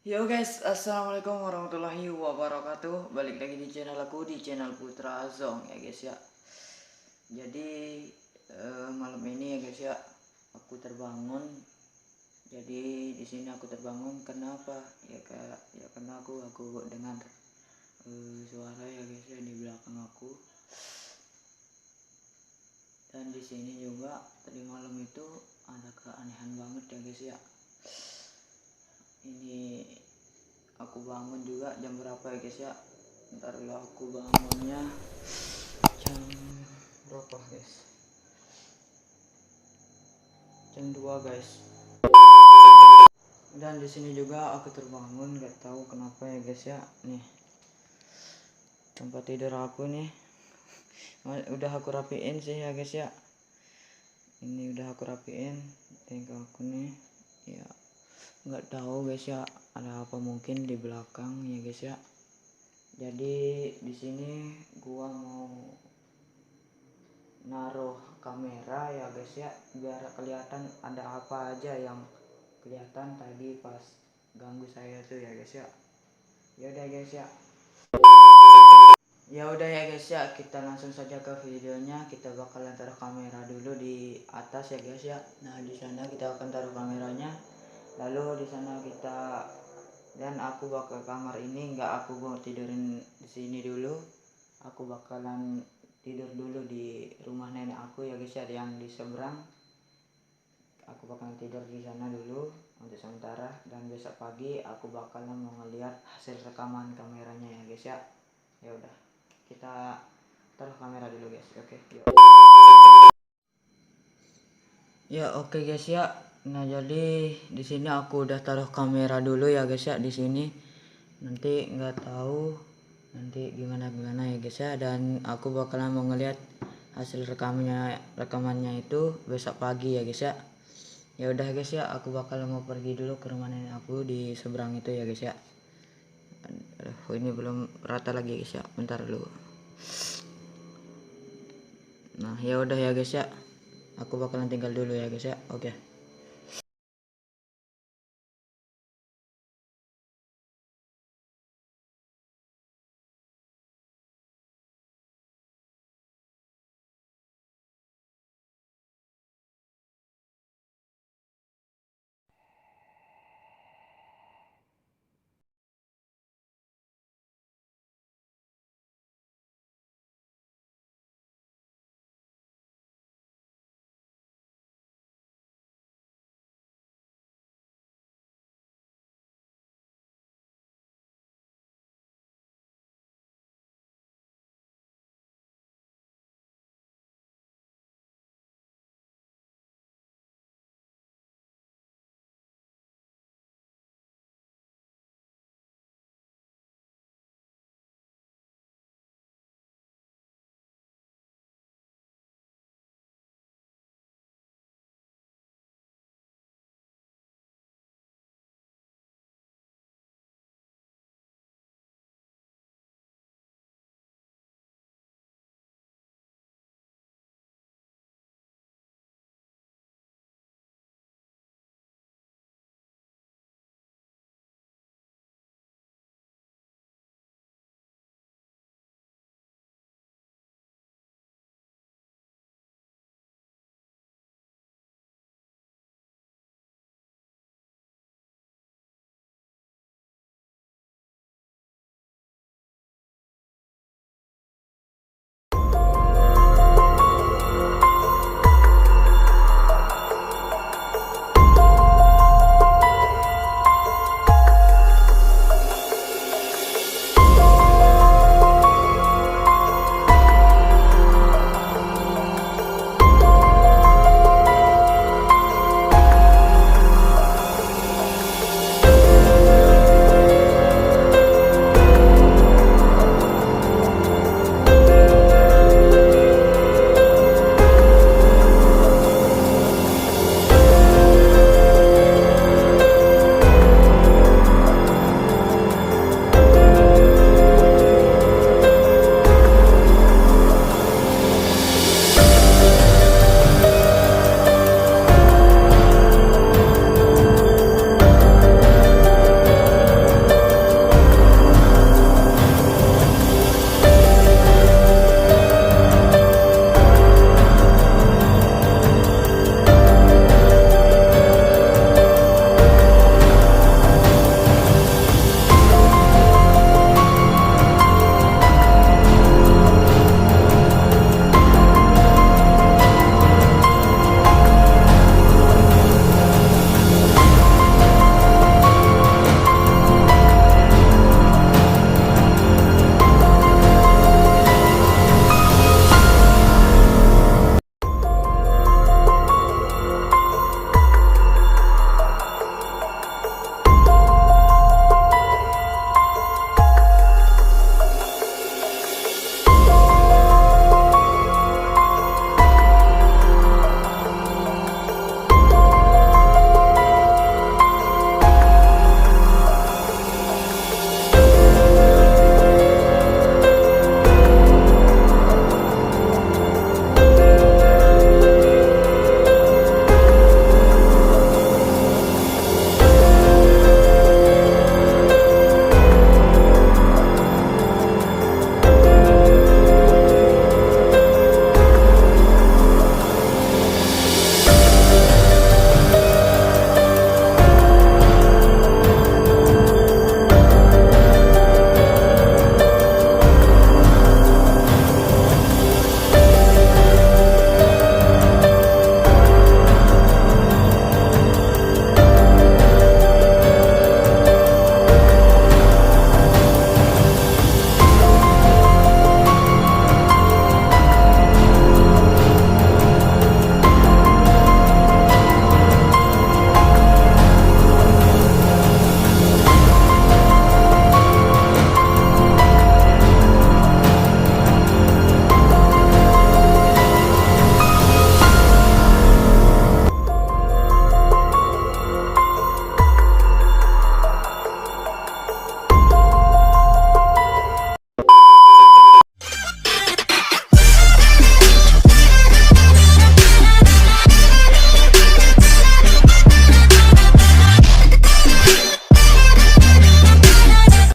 Yo guys, assalamualaikum warahmatullahi wabarakatuh. Balik lagi di channel aku, di channel Putra Zong ya guys ya. Jadi malam ini ya guys ya, aku terbangun. Jadi di sini aku terbangun kenapa? Ya karena aku dengar suara ya guys ya di belakang aku. Dan di sini juga tadi malam itu ada keanehan banget ya guys ya. Ini aku bangun juga jam berapa ya guys ya, ntar lo aku bangunnya jam berapa guys, jam 2 guys. Dan di sini juga aku terbangun, gak tahu kenapa ya guys ya. Nih tempat tidur aku nih udah aku rapiin sih ya guys ya. Ini udah aku rapiin tinggal aku nih ya, nggak tahu guys ya ada apa mungkin di belakang ya guys ya. Jadi di sini gua mau naruh kamera ya guys ya, biar kelihatan ada apa aja yang kelihatan tadi pas ganggu saya tuh ya guys ya. Ya udah guys ya. Ya udah ya guys ya, kita langsung saja ke videonya. Kita bakalan taruh kamera dulu di atas ya guys ya. Nah, di sana kita akan taruh kameranya. Lalu di sana kita, dan aku bakal kamar ini nggak aku mau tidurin di sini dulu. Aku bakalan tidur dulu di rumah nenek aku ya guys ya, yang di seberang. Aku bakalan tidur di sana dulu untuk sementara, dan besok pagi aku bakalan mau ngeliat hasil rekaman kameranya ya guys ya. Ya udah, kita taruh kamera dulu guys. Oke, yuk. Ya oke guys ya. Nah, jadi di sini aku udah taruh kamera dulu ya guys ya di sini. Nanti nggak tahu nanti gimana ya guys ya, dan aku bakalan mau ngeliat hasil rekamannya itu besok pagi ya guys ya. Ya udah guys ya, aku bakalan mau pergi dulu ke rumah nenek aku di seberang itu ya guys ya. Aduh, ini belum rata lagi guys ya, bentar dulu. Nah ya udah ya guys ya, aku bakalan tinggal dulu ya guys ya. Oke.